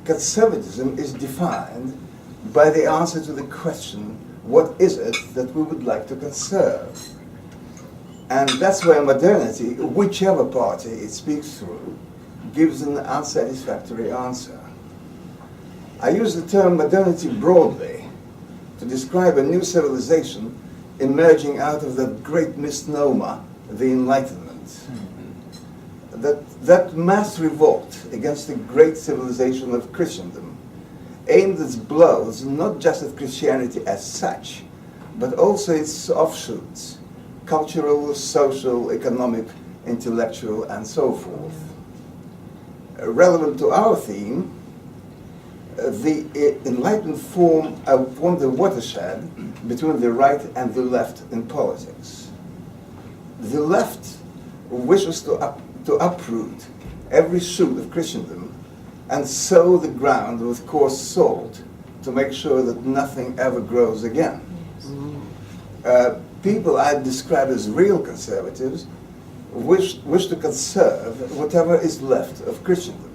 conservatism is defined by the answer to the question, what is it that we would like to conserve? And that's where modernity, whichever party it speaks through, gives an unsatisfactory answer. I use the term modernity broadly to describe a new civilization emerging out of that great misnomer, the Enlightenment. That mass revolt against the great civilization of Christendom aimed its blows not just at Christianity as such, but also its offshoots, cultural, social, economic, intellectual, and so forth. Relevant to our theme, the Enlightenment formed the watershed between the right and the left in politics. The left wishes to uproot every shoot of Christendom and sow the ground with coarse salt to make sure that nothing ever grows again. People I describe as real conservatives wish to conserve whatever is left of Christendom.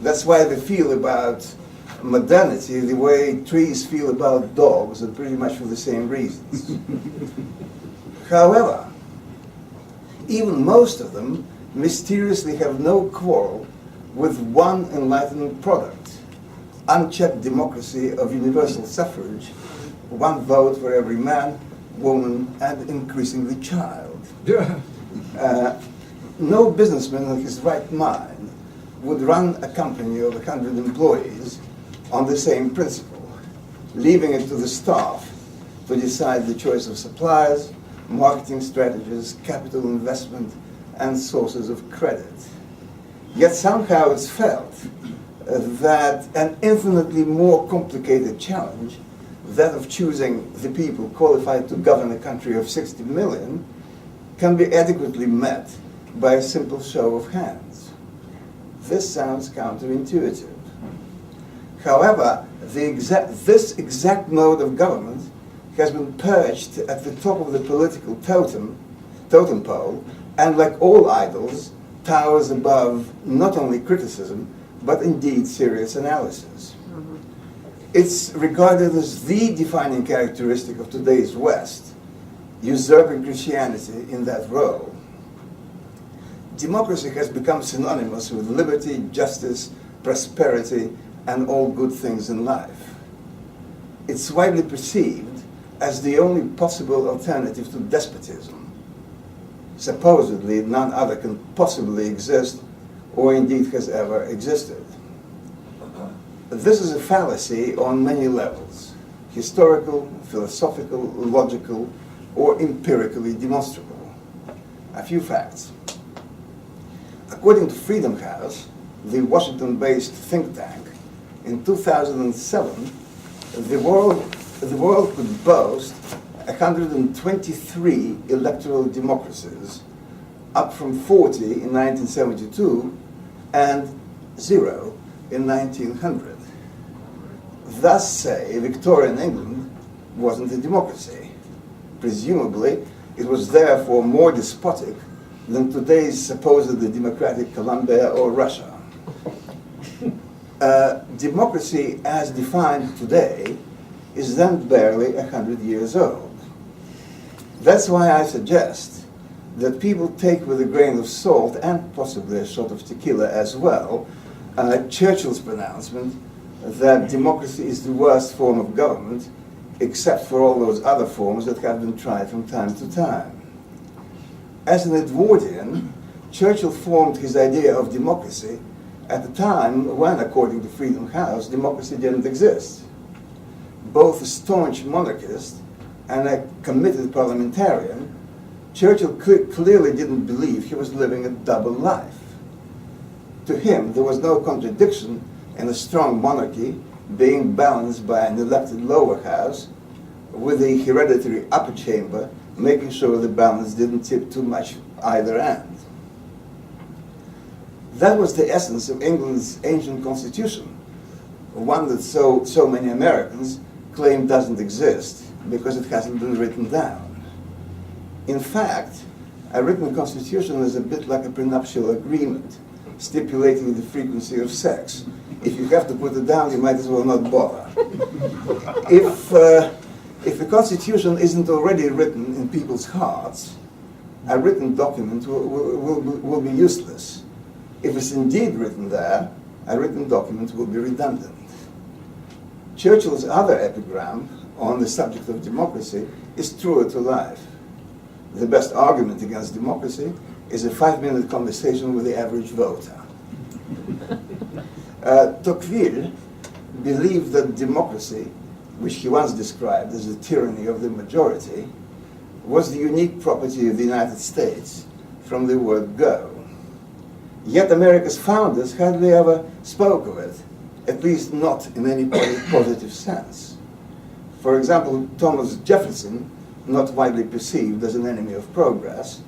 That's why they feel about modernity the way trees feel about dogs, and pretty much for the same reasons. However, even most of them mysteriously have no quarrel with one Enlightenment product, unchecked democracy of universal suffrage, one vote for every man, woman, and increasingly child. No businessman in his right mind would run a company of 100 employees on the same principle, leaving it to the staff to decide the choice of suppliers, marketing strategies, capital investment, and sources of credit. Yet somehow it's felt that an infinitely more complicated challenge, that of choosing the people qualified to govern a country of 60 million, can be adequately met by a simple show of hands. This sounds counterintuitive. However, this exact mode of government has been perched at the top of the political totem pole, and like all idols, towers above not only criticism, but indeed serious analysis. It's regarded as the defining characteristic of today's West, usurping Christianity in that role. Democracy has become synonymous with liberty, justice, prosperity, and all good things in life. It's widely perceived as the only possible alternative to despotism. Supposedly, none other can possibly exist, or indeed has ever existed. This is a fallacy on many levels: historical, philosophical, logical, or empirically demonstrable. A few facts. According to Freedom House, the Washington-based think tank, in 2007, the world could boast 123 electoral democracies, up from 40 in 1972 and 0 in 1900. Thus say Victorian England wasn't a democracy. Presumably, it was therefore more despotic than today's supposedly democratic Colombia or Russia. Democracy as defined today is then barely 100 years old. That's why I suggest that people take with a grain of salt, and possibly a shot of tequila as well, Churchill's pronouncement that democracy is the worst form of government, except for all those other forms that have been tried from time to time. As an Edwardian, Churchill formed his idea of democracy at a time when, according to Freedom House, democracy didn't exist. Both a staunch monarchist and a committed parliamentarian, Churchill clearly didn't believe he was living a double life. To him, there was no contradiction in a strong monarchy being balanced by an elected lower house, with the hereditary upper chamber making sure the balance didn't tip too much either end. That was the essence of England's ancient constitution, one that so many Americans claim doesn't exist because it hasn't been written down. In fact, a written constitution is a bit like a prenuptial agreement, stipulating the frequency of sex, If you have to put it down, you might as well not bother. If the Constitution isn't already written in people's hearts, a written document will be useless. If it's indeed written there, a written document will be redundant. Churchill's other epigram on the subject of democracy is truer to life. The best argument against democracy is a 5-minute conversation with the average voter. Tocqueville believed that democracy, which he once described as the tyranny of the majority, was the unique property of the United States from the word go. Yet America's founders hardly ever spoke of it, at least not in any positive sense. For example, Thomas Jefferson, not widely perceived as an enemy of progress,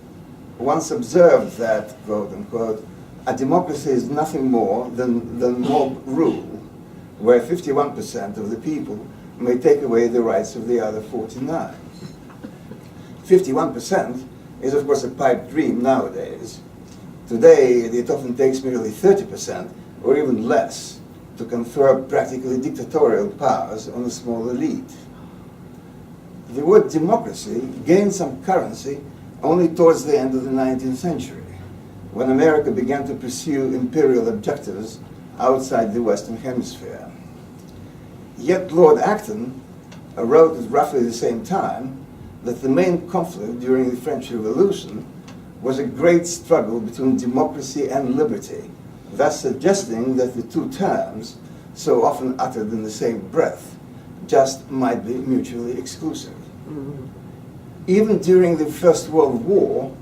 once observed that, quote unquote, a democracy is nothing more than mob rule, where 51% of the people may take away the rights of the other 49. 51% is, of course, a pipe dream nowadays. Today, it often takes merely 30% or even less to confer practically dictatorial powers on a small elite. The word democracy gained some currency only towards the end of the 19th century, when America began to pursue imperial objectives outside the Western Hemisphere. Yet Lord Acton wrote at roughly the same time that the main conflict during the French Revolution was a great struggle between democracy and liberty, thus suggesting that the two terms, so often uttered in the same breath, just might be mutually exclusive. Mm-hmm. Even during the First World War,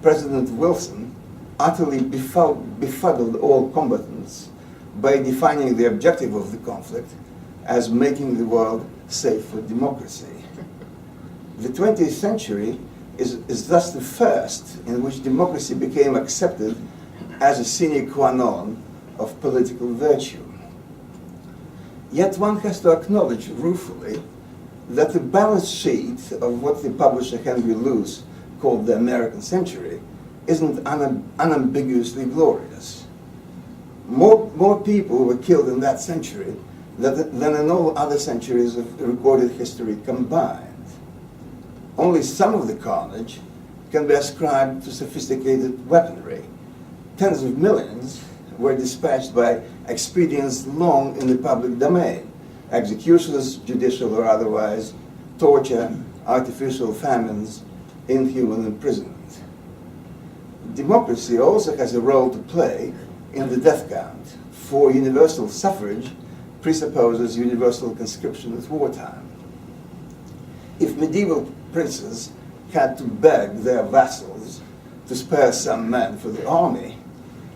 President Wilson utterly befuddled all combatants by defining the objective of the conflict as making the world safe for democracy. The 20th century is thus the first in which democracy became accepted as a sine qua non of political virtue. Yet one has to acknowledge ruefully that the balance sheet of what the publisher Henry Luce called the American century isn't unambiguously glorious. More people were killed in that century than in all other centuries of recorded history combined. Only some of the carnage can be ascribed to sophisticated weaponry. Tens of millions were dispatched by expedients long in the public domain: executions, judicial or otherwise, torture, artificial famines, inhuman imprisonment. Democracy also has a role to play in the death count, for universal suffrage presupposes universal conscription at wartime. If medieval princes had to beg their vassals to spare some men for the army,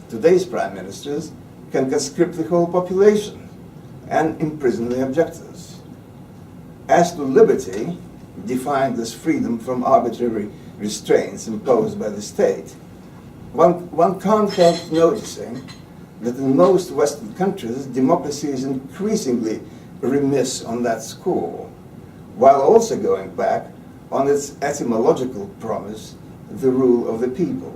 today's prime ministers can conscript the whole population and imprison the objectors. As to liberty, defined as freedom from arbitrary restraints imposed by the state, one can't help noticing that in most Western countries, democracy is increasingly remiss on that score, while also going back on its etymological promise, the rule of the people.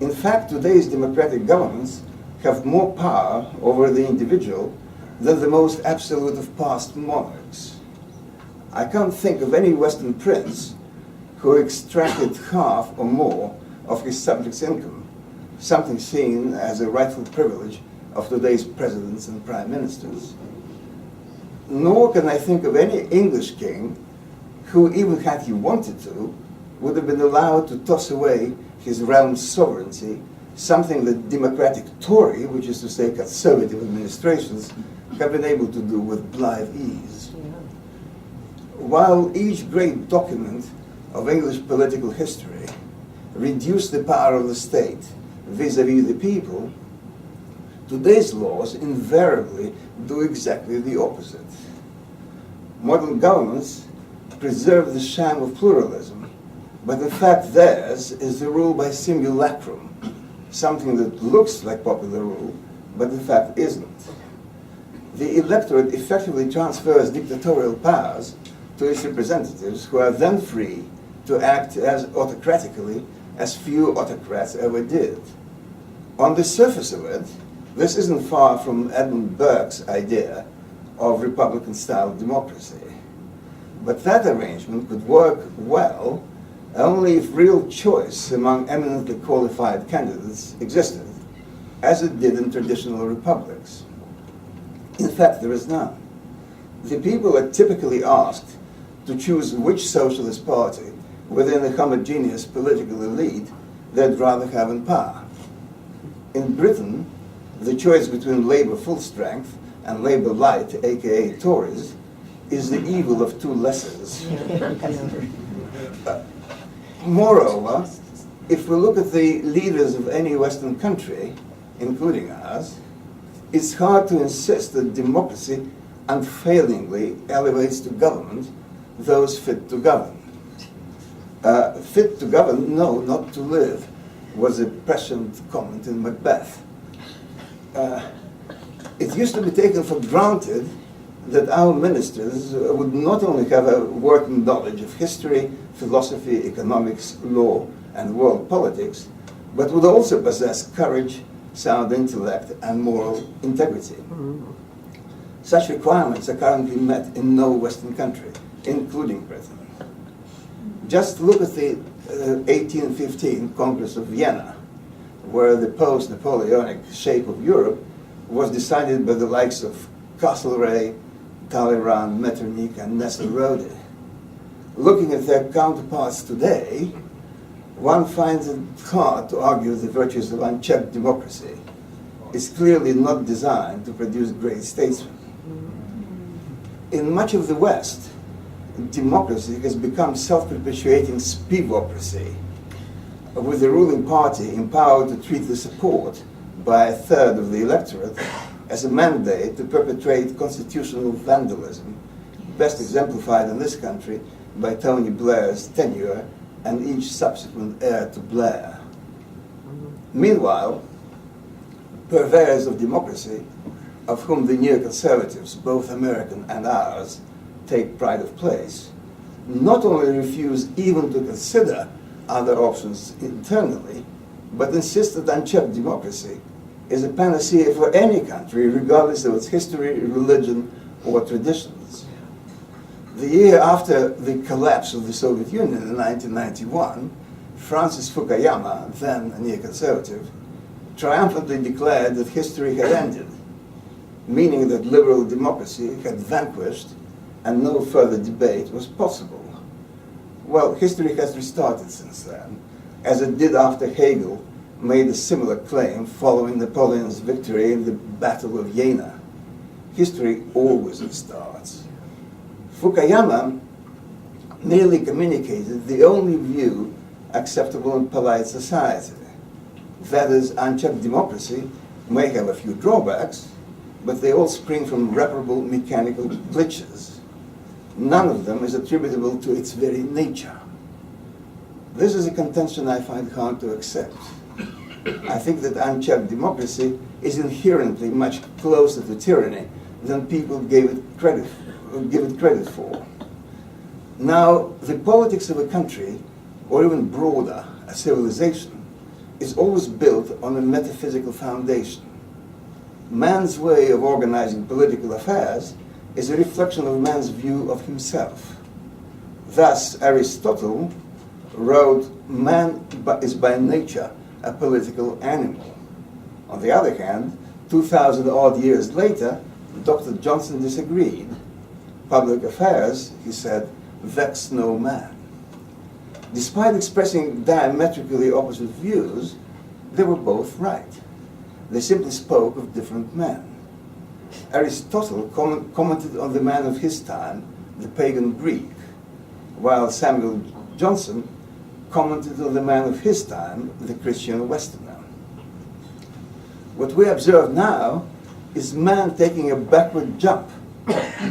In fact, today's democratic governments have more power over the individual than the most absolute of past monarchs. I can't think of any Western prince who extracted half or more of his subjects' income, something seen as a rightful privilege of today's presidents and prime ministers. Nor can I think of any English king who, even had he wanted to, would have been allowed to toss away his realm's sovereignty, something that democratic Tory, which is to say conservative administrations, have been able to do with blithe ease. Yeah. While each great document of English political history reduced the power of the state vis-à-vis the people, today's laws invariably do exactly the opposite. Modern governments preserve the sham of pluralism, but in fact theirs is the rule by simulacrum, something that looks like popular rule, but in fact isn't. The electorate effectively transfers dictatorial powers to its representatives, who are then free to act as autocratically as few autocrats ever did. On the surface of it, This isn't far from Edmund Burke's idea of Republican-style democracy. But that arrangement could work well only if real choice among eminently qualified candidates existed, as it did in traditional republics. In fact, there is none. The people are typically asked to choose which socialist party within a homogeneous political elite they'd rather have in power. In Britain, the choice between Labour full strength and Labour light, aka Tories, is the evil of two lessers. Moreover, if we look at the leaders of any Western country, including ours, it's hard to insist that democracy unfailingly elevates to government those fit to govern. Fit to govern, no, not to live, was a prescient comment in Macbeth. It used to be taken for granted that our ministers would not only have a working knowledge of history, philosophy, economics, law, and world politics, but would also possess courage, sound intellect, and moral integrity. Such requirements are currently met in no Western country, including Britain. Just look at the 1815 Congress of Vienna, where the post-Napoleonic shape of Europe was decided by the likes of Castlereagh, Talleyrand, Metternich, and Nesselrode. Looking at their counterparts today, one finds it hard to argue the virtues of unchecked democracy. It's clearly not designed to produce great statesmen. In much of the West, democracy has become self-perpetuating spivocracy, with the ruling party empowered to treat the support by a third of the electorate as a mandate to perpetrate constitutional vandalism, best exemplified in this country by Tony Blair's tenure and each subsequent heir to Blair. Meanwhile, purveyors of democracy, of whom the neoconservatives, both American and ours, take pride of place, not only refuse even to consider other options internally, but insist that unchecked democracy is a panacea for any country, regardless of its history, religion, or traditions. The year after the collapse of the Soviet Union in 1991, Francis Fukuyama, then a neoconservative, triumphantly declared that history had ended, meaning that liberal democracy had vanquished and no further debate was possible. Well, history has restarted since then, as it did after Hegel made a similar claim following Napoleon's victory in the Battle of Jena. History always restarts. Fukuyama merely communicated the only view acceptable in polite society. That is, unchecked democracy may have a few drawbacks, but they all spring from reparable mechanical glitches. None of them is attributable to its very nature. This is a contention I find hard to accept. I think that unchecked democracy is inherently much closer to tyranny than people give it credit for. Now, the politics of a country, or even broader, a civilization, is always built on a metaphysical foundation. Man's way of organizing political affairs is a reflection of man's view of himself. Thus, Aristotle wrote, "Man is by nature a political animal." On the other hand, 2,000 odd years later, Dr. Johnson disagreed. "Public affairs," he said, "vex no man." Despite expressing diametrically opposite views, they were both right. They simply spoke of different men. Aristotle commented on the man of his time, the pagan Greek, while Samuel Johnson commented on the man of his time, the Christian Westerner. What we observe now is man taking a backward jump,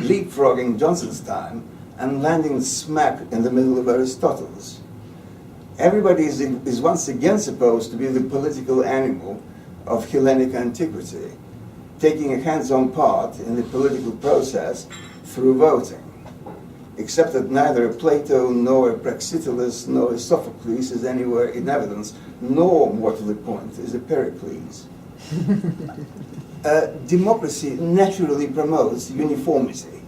leapfrogging Johnson's time, and landing smack in the middle of Aristotle's. Everybody is once again supposed to be the political animal of Hellenic antiquity, taking a hands-on part in the political process through voting, except that neither Plato nor Praxiteles nor Sophocles is anywhere in evidence, nor, more to the point, is a Pericles. Democracy naturally promotes uniformity,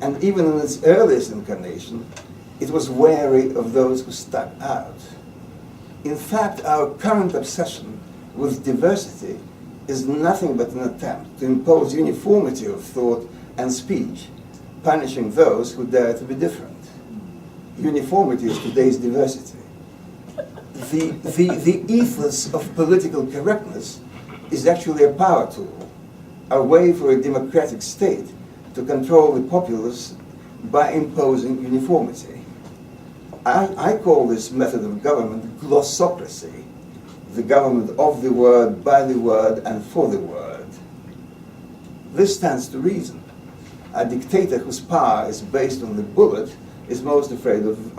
and even in its earliest incarnation, it was wary of those who stuck out. In fact, our current obsession with diversity is nothing but an attempt to impose uniformity of thought and speech, punishing those who dare to be different. Uniformity is today's diversity. The ethos of political correctness is actually a power tool, a way for a democratic state to control the populace by imposing uniformity. I call this method of government glossocracy, the government of the word, by the word, and for the word. This stands to reason. A dictator whose power is based on the bullet is most afraid of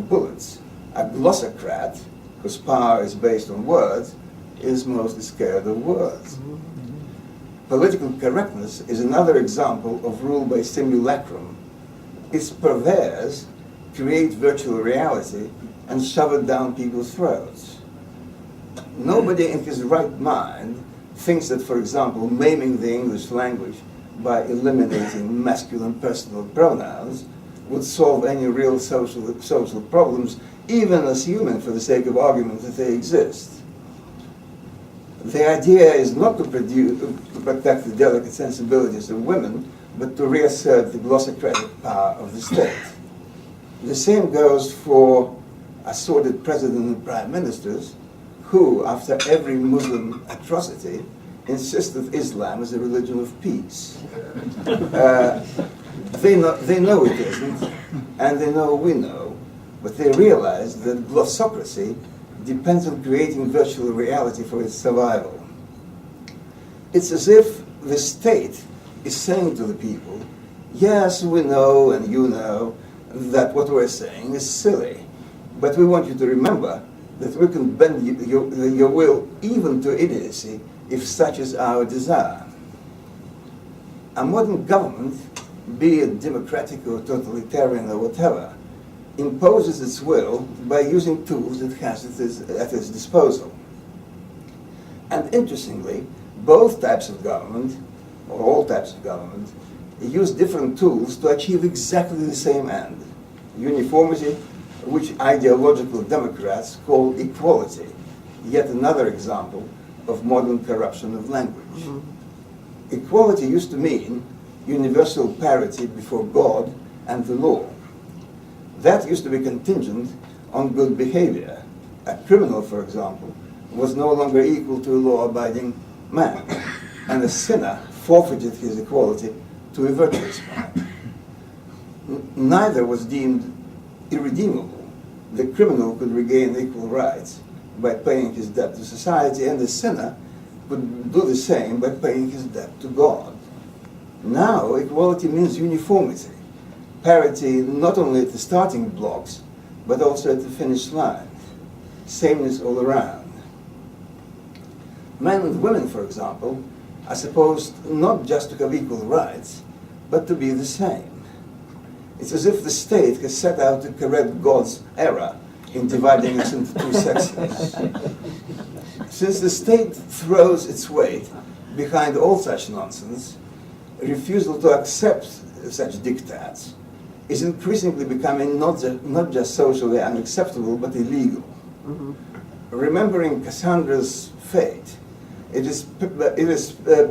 bullets. A glossocrat whose power is based on words is mostly scared of words. Political correctness is another example of rule by simulacrum. Its purveyors create virtual reality and shove it down people's throats. Nobody in his right mind thinks that, for example, maiming the English language by eliminating masculine personal pronouns would solve any real social problems, even assuming for the sake of argument that they exist. The idea is not to protect the delicate sensibilities of women, but to reassert the glossocratic power of the state. The same goes for assorted president and prime ministers who, after every Muslim atrocity, insist that Islam is a religion of peace. They know it isn't, and they know we know, but they realize that glossocracy depends on creating virtual reality for its survival. It's as if the state is saying to the people, yes, we know and you know that what we're saying is silly, but we want you to remember that we can bend your will even to idiocy if such is our desire. A modern government, be it democratic or totalitarian or whatever, imposes its will by using tools it has at its disposal. And interestingly, both types of government, or all types of government, use different tools to achieve exactly the same end: uniformity, which ideological Democrats call equality, yet another example of modern corruption of language. Equality used to mean universal parity before God and the law. That used to be contingent on good behavior. A criminal, for example, was no longer equal to a law-abiding man, and a sinner forfeited his equality to a virtuous man. Neither was deemed irredeemable. The criminal could regain equal rights by paying his debt to society, and the sinner could do the same by paying his debt to God. Now, equality means uniformity, parity not only at the starting blocks, but also at the finish line, sameness all around. Men and women, for example, are supposed not just to have equal rights, but to be the same. It's as if the state has set out to correct God's error in dividing us into two sexes. Since the state throws its weight behind all such nonsense, refusal to accept such diktats is increasingly becoming not just socially unacceptable, but illegal. Remembering Cassandra's fate, it is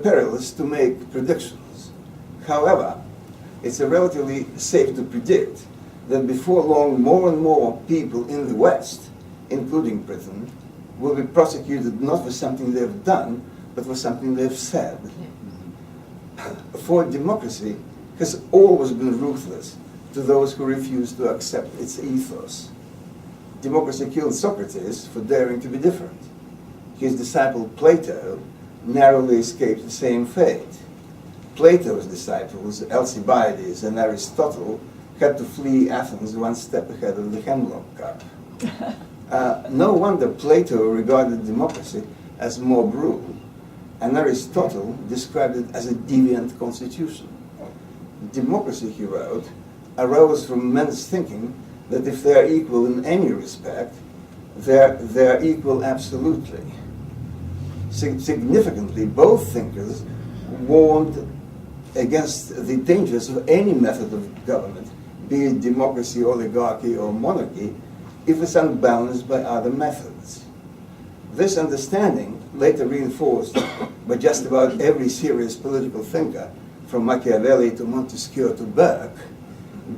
perilous to make predictions. However, it's relatively safe to predict that before long, more and more people in the West, including Britain, will be prosecuted not for something they've done, but for something they've said. For democracy has always been ruthless to those who refuse to accept its ethos. Democracy killed Socrates for daring to be different. His disciple Plato narrowly escaped the same fate. Plato's disciples, Alcibiades and Aristotle, had to flee Athens one step ahead of the hemlock cup. No wonder Plato regarded democracy as mob rule, and Aristotle described it as a deviant constitution. Democracy, he wrote, arose from men's thinking that if they are equal in any respect, they're equal absolutely. Significantly, both thinkers warned against the dangers of any method of government, be it democracy, oligarchy, or monarchy, if it's unbalanced by other methods. This understanding, later reinforced by just about every serious political thinker, from Machiavelli to Montesquieu to Burke,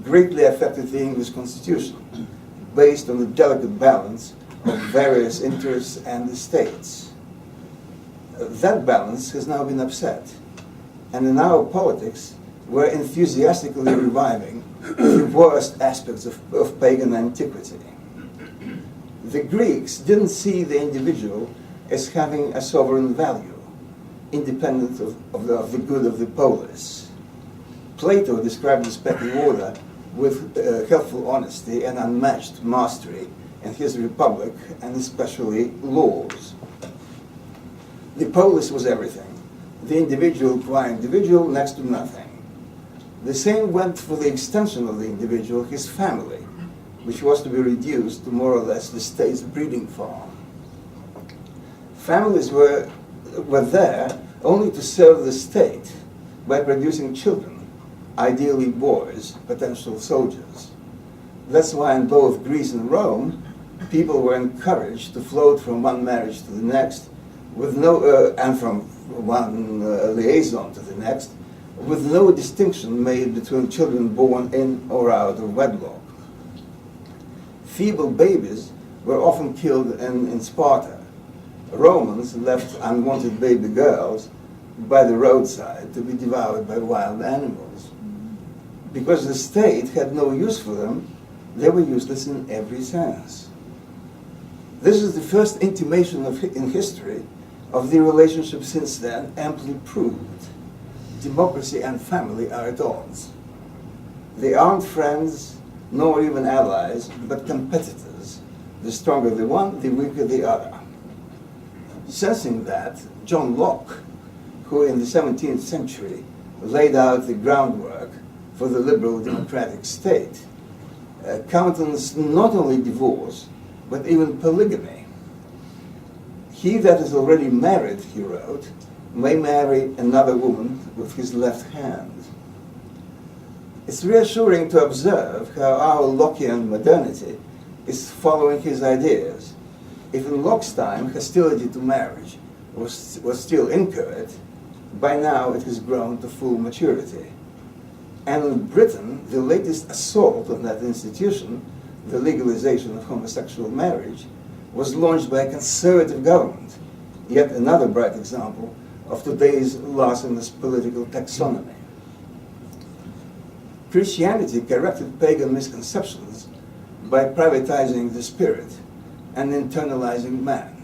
greatly affected the English constitution, based on the delicate balance of various interests and estates. That balance has now been upset, and in our politics, we're enthusiastically reviving the worst aspects of pagan antiquity. The Greeks didn't see the individual as having a sovereign value, independent of the good of the polis. Plato described this pecking order with helpful honesty and unmatched mastery in his Republic, and especially laws. The polis was everything. The individual qua individual, next to nothing. The same went for the extension of the individual, his family, which was to be reduced to more or less the state's breeding farm. Families were there only to serve the state by producing children, ideally boys, potential soldiers. That's why in both Greece and Rome, people were encouraged to float from one marriage to the next, with and from one liaison to the next, with no distinction made between children born in or out of wedlock. Feeble babies were often killed in Sparta. Romans left unwanted baby girls by the roadside to be devoured by wild animals. Because the state had no use for them, they were useless in every sense. This is the first intimation in history of the relationship since then amply proved. Democracy and family are at odds. They aren't friends, nor even allies, but competitors. The stronger the one, the weaker the other. Sensing that, John Locke, who in the 17th century laid out the groundwork for the liberal democratic state, countenanced not only divorce, but even polygamy. He that is already married, he wrote, may marry another woman with his left hand. It's reassuring to observe how our Lockean modernity is following his ideas. If in Locke's time hostility to marriage was still inchoate, by now it has grown to full maturity. And in Britain, the latest assault on that institution, the legalization of homosexual marriage, was launched by a conservative government, yet another bright example of today's larcenous political taxonomy. Christianity corrected pagan misconceptions by privatizing the spirit and internalizing man.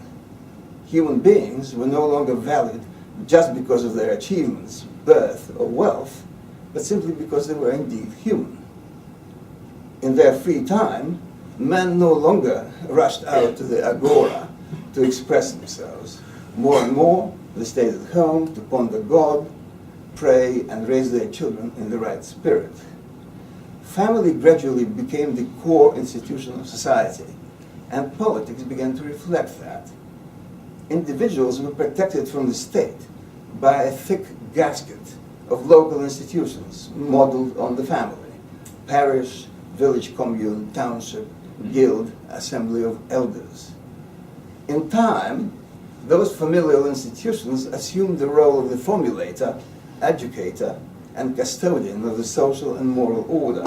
Human beings were no longer valued just because of their achievements, birth, or wealth, but simply because they were indeed human. In their free time, men no longer rushed out to the agora to express themselves. More and more, they stayed at home to ponder God, pray, and raise their children in the right spirit. Family gradually became the core institution of society, and politics began to reflect that. Individuals were protected from the state by a thick gasket of local institutions modeled on the family: parish, village commune, township, guild, assembly of elders. In time, those familial institutions assumed the role of the formulator, educator, and custodian of the social and moral order.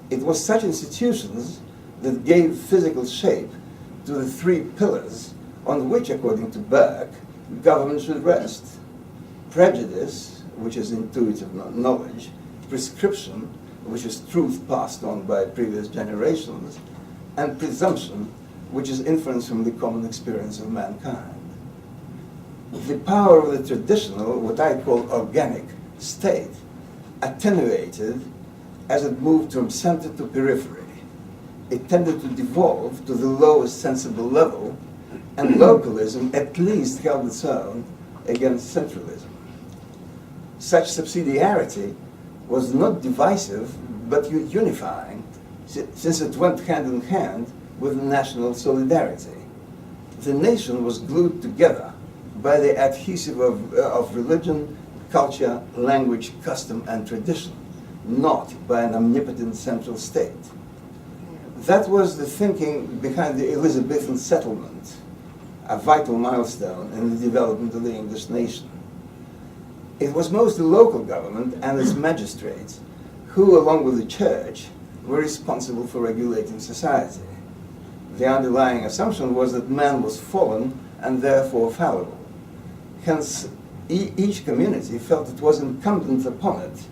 It was such institutions that gave physical shape to the three pillars on which, according to Burke, government should rest: prejudice, which is intuitive knowledge; prescription, which is truth passed on by previous generations; and presumption, which is inference from the common experience of mankind. The power of the traditional, what I call organic, state attenuated as it moved from center to periphery. It tended to devolve to the lowest sensible level, and localism at least held its own against centralism. Such subsidiarity was not divisive, but unifying, since it went hand in hand with national solidarity. The nation was glued together by the adhesive of religion, culture, language, custom, and tradition, not by an omnipotent central state. That was the thinking behind the Elizabethan settlement, a vital milestone in the development of the English nation. It was mostly local government and its magistrates who, along with the church, were responsible for regulating society. The underlying assumption was that man was fallen and therefore fallible. Hence, each community felt it was incumbent upon it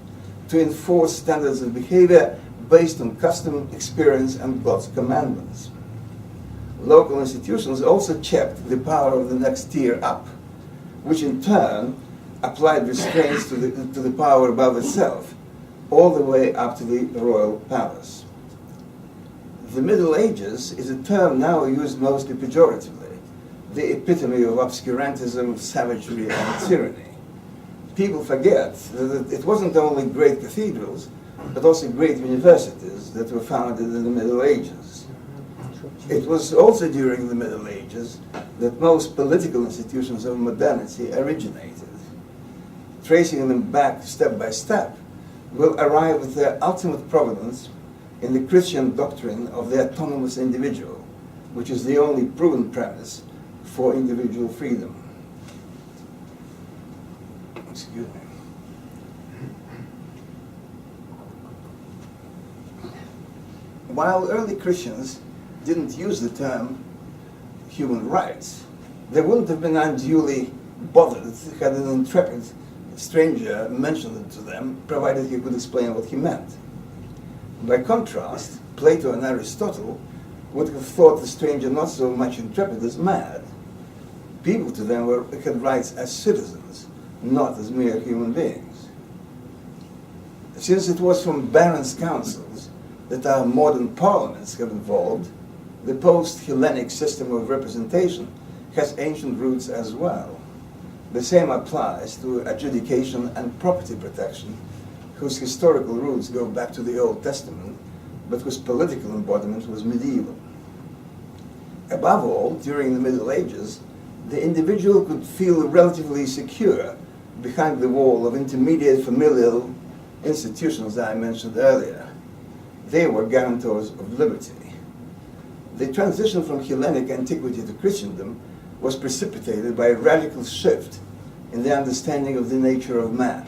to enforce standards of behavior based on custom, experience, and God's commandments. Local institutions also checked the power of the next tier up, which in turn applied restraints to the power above itself, all the way up to the royal palace. The Middle Ages is a term now used mostly pejoratively, the epitome of obscurantism, savagery, and tyranny. People forget that it wasn't only great cathedrals, but also great universities that were founded in the Middle Ages. It was also during the Middle Ages that most political institutions of modernity originated. Tracing them back step by step, will arrive at their ultimate provenance in the Christian doctrine of the autonomous individual, which is the only proven premise for individual freedom. Excuse me. While early Christians didn't use the term human rights, they wouldn't have been unduly bothered had an intrepid stranger mentioned it to them, provided he could explain what he meant. By contrast, Plato and Aristotle would have thought the stranger not so much intrepid as mad. People to them had rights as citizens, not as mere human beings. Since it was from barons' councils that our modern parliaments have evolved, the post-Hellenic system of representation has ancient roots as well. The same applies to adjudication and property protection, whose historical roots go back to the Old Testament, but whose political embodiment was medieval. Above all, during the Middle Ages, the individual could feel relatively secure behind the wall of intermediate familial institutions that I mentioned earlier. They were guarantors of liberty. The transition from Hellenic antiquity to Christendom was precipitated by a radical shift in the understanding of the nature of man.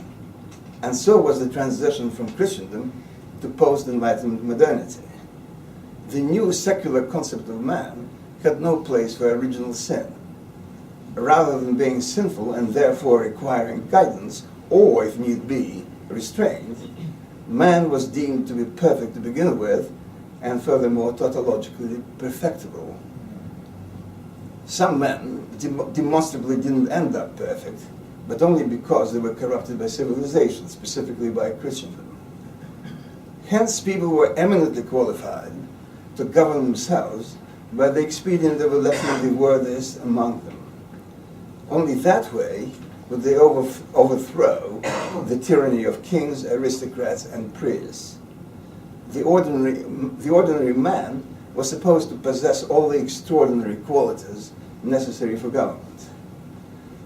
And so was the transition from Christendom to post-Enlightenment modernity. The new secular concept of man had no place for original sin. Rather than being sinful and therefore requiring guidance, or, if need be, restraint, man was deemed to be perfect to begin with, and furthermore tautologically perfectible. Some men demonstrably didn't end up perfect, but only because they were corrupted by civilization, specifically by Christendom. Hence, people were eminently qualified to govern themselves by the expedient of electing the worthiest among them. Only that way would they overthrow the tyranny of kings, aristocrats, and priests. The ordinary man was supposed to possess all the extraordinary qualities necessary for government.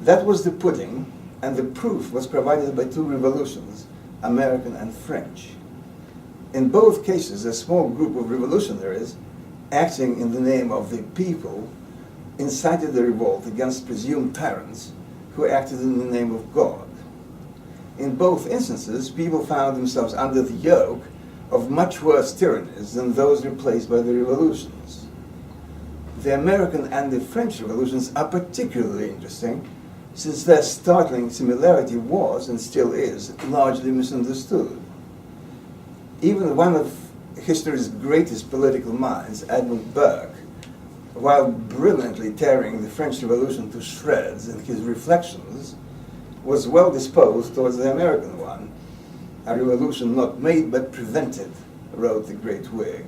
That was the pudding, and the proof was provided by two revolutions, American and French. In both cases, a small group of revolutionaries, acting in the name of the people, incited the revolt against presumed tyrants who acted in the name of God. In both instances, people found themselves under the yoke of much worse tyrannies than those replaced by the revolutions. The American and the French revolutions are particularly interesting, since their startling similarity was, and still is, largely misunderstood. Even one of history's greatest political minds, Edmund Burke, while brilliantly tearing the French Revolution to shreds in his Reflections, was well disposed towards the American one. A revolution not made but prevented, wrote the great Whig.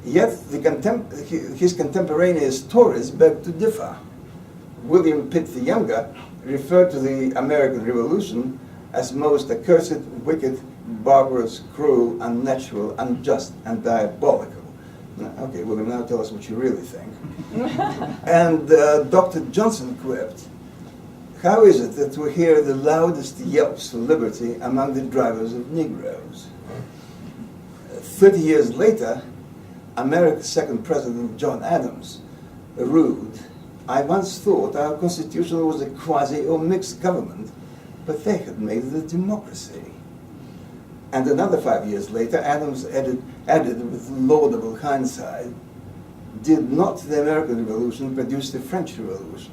Yet his contemporaneous Tories beg to differ. William Pitt the Younger referred to the American Revolution as most accursed, wicked, barbarous, cruel, unnatural, unjust, and diabolical. Okay, William, now tell us what you really think. And Dr. Johnson quipped, How is it that we hear the loudest yelps for liberty among the drivers of Negroes? 30 years later, America's second president, John Adams, rued, "I once thought our constitution was a quasi or mixed government, but they had made it a democracy." And another 5 years later, Adams added with laudable hindsight, "Did not the American Revolution produce the French Revolution?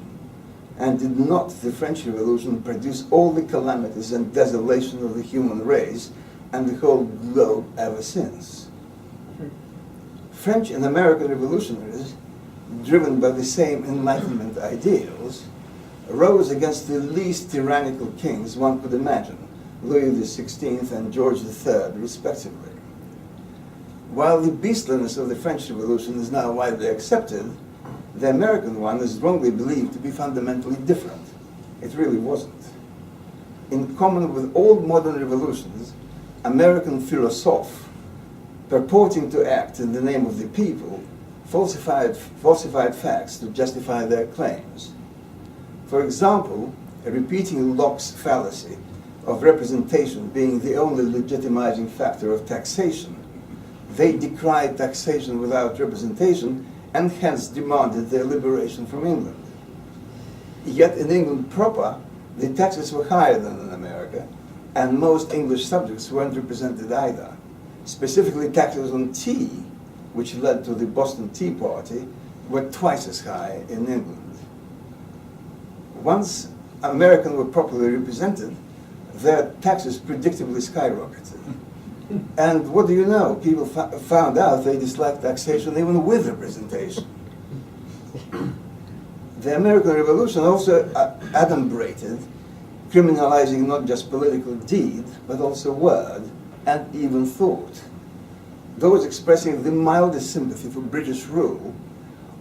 And did not the French Revolution produce all the calamities and desolation of the human race and the whole globe ever since?" French and American revolutionaries, driven by the same Enlightenment ideals, rose against the least tyrannical kings one could imagine, Louis XVI and George III, respectively. While the beastliness of the French Revolution is now widely accepted, the American one is wrongly believed to be fundamentally different. It really wasn't. In common with all modern revolutions, American philosophes, purporting to act in the name of the people, falsified facts to justify their claims. For example, repeating Locke's fallacy of representation being the only legitimizing factor of taxation, they decried taxation without representation and hence demanded their liberation from England. Yet in England proper, the taxes were higher than in America, and most English subjects weren't represented either. Specifically, taxes on tea, which led to the Boston Tea Party, were twice as high in England. Once Americans were properly represented, their taxes predictably skyrocketed. And what do you know? People found out they disliked taxation even with representation. The American Revolution also adumbrated, criminalizing not just political deed, but also word and even thought. Those expressing the mildest sympathy for British rule,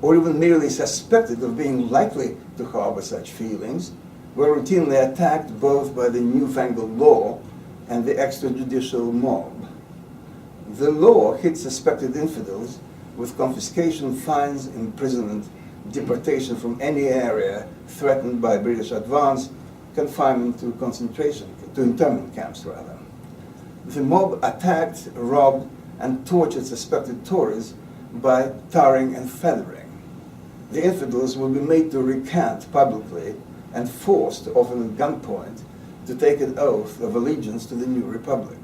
or even merely suspected of being likely to harbor such feelings, were routinely attacked both by the newfangled law and the extrajudicial mob. The law hit suspected infidels with confiscation, fines, imprisonment, deportation from any area threatened by British advance, confinement to internment camps rather. The mob attacked, robbed, and tortured suspected Tories by tarring and feathering. The infidels will be made to recant publicly and forced, often at gunpoint, to take an oath of allegiance to the new republic.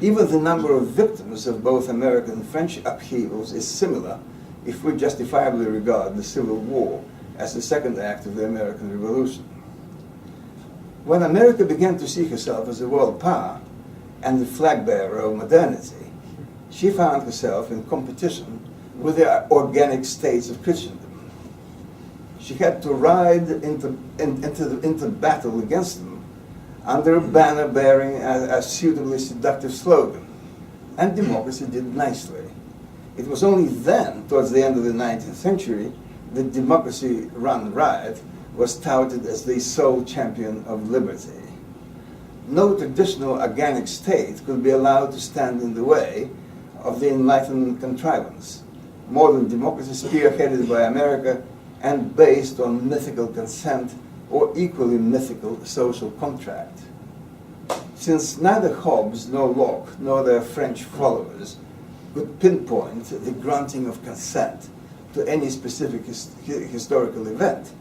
Even the number of victims of both American and French upheavals is similar if we justifiably regard the Civil War as the second act of the American Revolution. When America began to see herself as a world power and the flag bearer of modernity, she found herself in competition with the organic states of Christendom. She had to ride into battle against them under a banner bearing a suitably seductive slogan, and democracy did nicely. It was only then, towards the end of the 19th century, that democracy run riot was touted as the sole champion of liberty. No traditional organic state could be allowed to stand in the way of the Enlightenment contrivance. Modern democracy spearheaded by America and based on mythical consent or equally mythical social contract. Since neither Hobbes nor Locke nor their French followers could pinpoint the granting of consent to any specific historical event,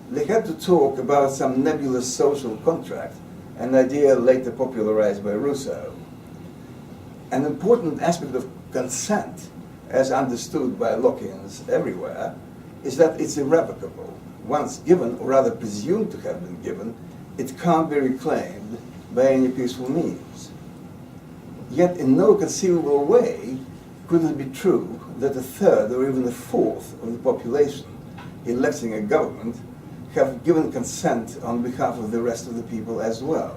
they had to talk about some nebulous social contract, an idea later popularized by Rousseau. An important aspect of consent, as understood by Lockeans everywhere, is that it's irrevocable. Once given, or rather presumed to have been given, it can't be reclaimed by any peaceful means. Yet in no conceivable way could it be true that a third or even a fourth of the population electing a government have given consent on behalf of the rest of the people as well.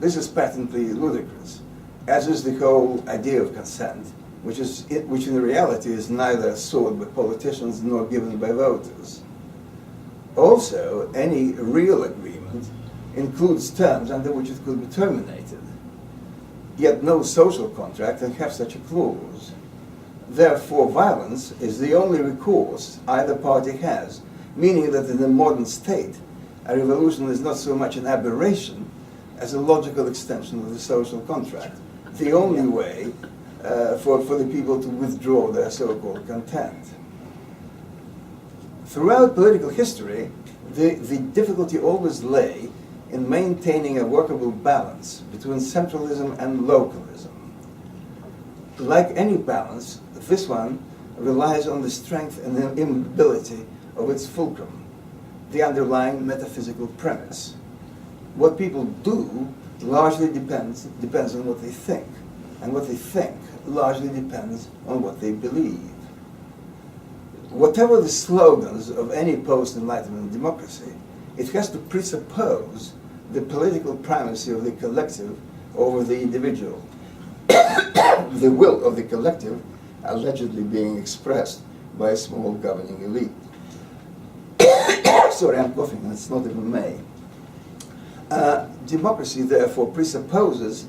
This is patently ludicrous, as is the whole idea of consent, which in reality is neither sought by politicians nor given by voters. Also, any real agreement includes terms under which it could be terminated. Yet no social contract can have such a clause. Therefore, violence is the only recourse either party has, meaning that in a modern state, a revolution is not so much an aberration as a logical extension of the social contract, the only way for the people to withdraw their so-called content. Throughout political history, the difficulty always lay in maintaining a workable balance between centralism and localism. Like any balance, this one relies on the strength and the immobility of its fulcrum, the underlying metaphysical premise. What people do largely depends on what they think, and what they think largely depends on what they believe. Whatever the slogans of any post-Enlightenment democracy, it has to presuppose the political primacy of the collective over the individual, the will of the collective allegedly being expressed by a small governing elite. Sorry, I'm coughing, and it's not even May. Democracy, therefore, presupposes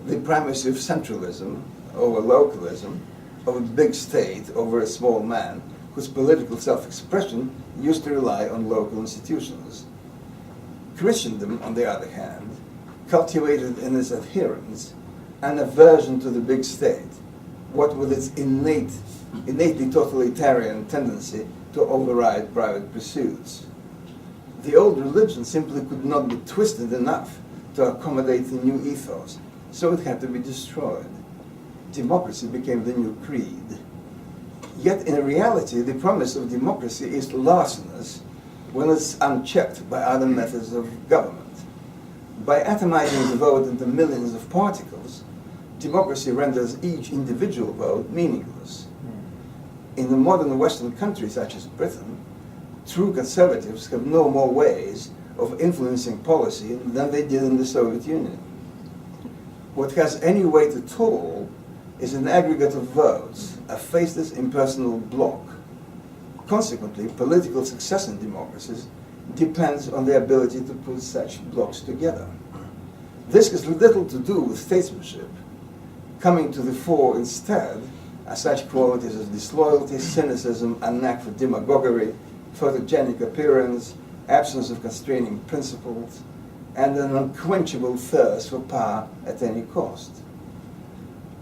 the primacy of centralism over localism, of a big state over a small man, whose political self-expression used to rely on local institutions. Christendom, on the other hand, cultivated in its adherents an aversion to the big state, what with its innately totalitarian tendency to override private pursuits. The old religion simply could not be twisted enough to accommodate the new ethos, so it had to be destroyed. Democracy became the new creed. Yet in reality, the promise of democracy is larcenous when it's unchecked by other methods of government. By atomizing the vote into millions of particles, democracy renders each individual vote meaningless. In the modern Western countries such as Britain, true conservatives have no more ways of influencing policy than they did in the Soviet Union. What has any weight at all is an aggregate of votes, a faceless impersonal bloc. Consequently, political success in democracies depends on the ability to put such blocks together. This has little to do with statesmanship. Coming to the fore instead are such qualities as disloyalty, cynicism, a knack for demagoguery, photogenic appearance, absence of constraining principles, and an unquenchable thirst for power at any cost.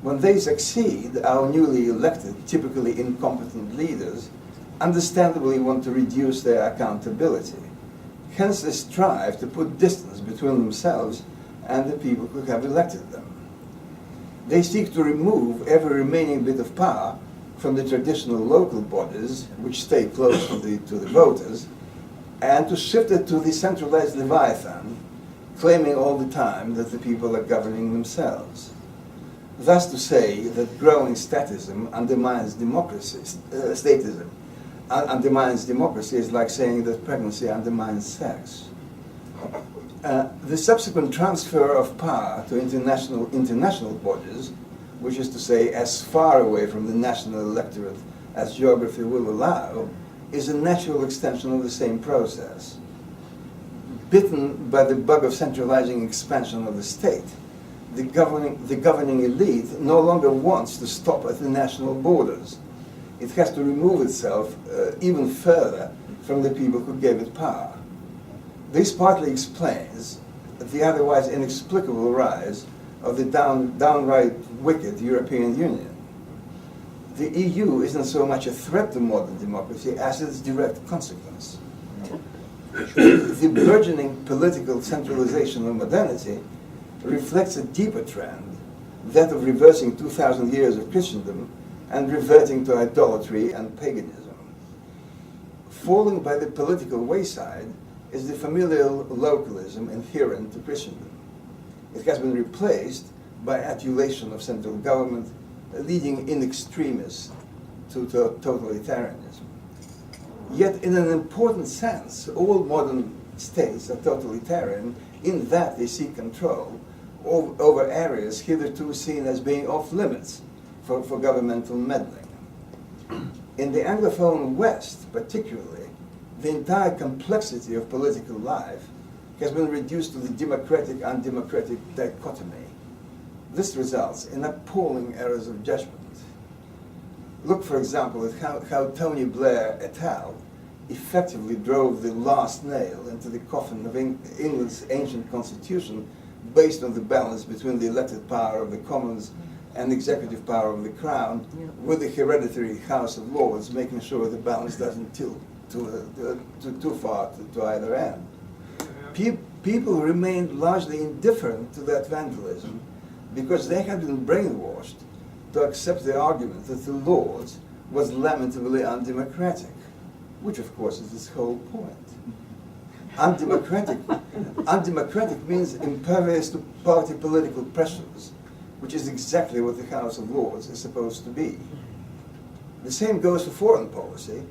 When they succeed, our newly elected, typically incompetent leaders understandably want to reduce their accountability. Hence they strive to put distance between themselves and the people who have elected them. They seek to remove every remaining bit of power from the traditional local bodies, which stay close to the voters, and to shift it to the centralized Leviathan, claiming all the time that the people are governing themselves. Thus to say that growing statism undermines democracy, statism undermines democracy is like saying that pregnancy undermines sex. The subsequent transfer of power to international bodies, which is to say as far away from the national electorate as geography will allow, is a natural extension of the same process. Bitten by the bug of centralizing expansion of the state, the governing elite no longer wants to stop at the national borders. It has to remove itself even further from the people who gave it power. This partly explains the otherwise inexplicable rise of the downright wicked European Union. The EU isn't so much a threat to modern democracy as its direct consequence. The burgeoning political centralization of modernity reflects a deeper trend, that of reversing 2,000 years of Christendom and reverting to idolatry and paganism. Falling by the political wayside is the familial localism inherent to Christendom. It has been replaced by adulation of central government, leading in extremis to totalitarianism. Yet in an important sense, all modern states are totalitarian in that they seek control over areas hitherto seen as being off limits for governmental meddling. In the Anglophone West, particularly, the entire complexity of political life has been reduced to the democratic-undemocratic dichotomy. This results in appalling errors of judgment. Look, for example, at how Tony Blair et al. effectively drove the last nail into the coffin of England's ancient constitution based on the balance between the elected power of the Commons and executive power of the Crown, with the hereditary House of Lords making sure the balance doesn't tilt too far to either end. People remained largely indifferent to that vandalism because they had been brainwashed to accept the argument that the Lords was lamentably undemocratic, which of course is its whole point. Undemocratic means impervious to party political pressures, which is exactly what the House of Lords is supposed to be. The same goes for foreign policy,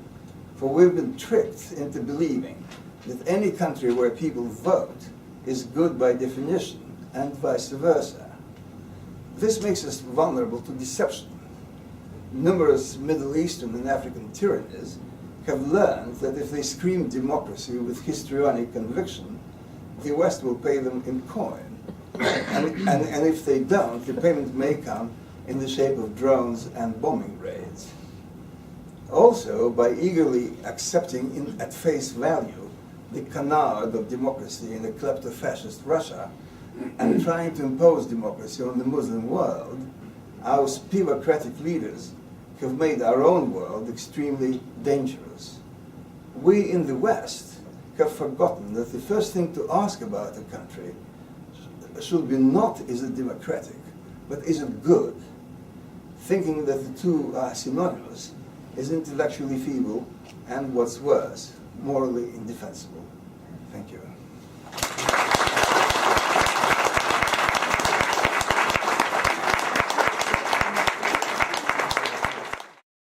for we've been tricked into believing that any country where people vote is good by definition, and vice versa. This makes us vulnerable to deception. Numerous Middle Eastern and African tyrannies have learned that if they scream democracy with histrionic conviction, the West will pay them in coin. And if they don't, the payment may come in the shape of drones and bombing raids. Also, by eagerly accepting at face value the canard of democracy in a klepto-fascist Russia and trying to impose democracy on the Muslim world, our spivocratic leaders have made our own world extremely dangerous. We in the West have forgotten that the first thing to ask about a country should be not is it democratic, but is it good? Thinking that the two are synonymous is intellectually feeble and, what's worse, morally indefensible. Thank you.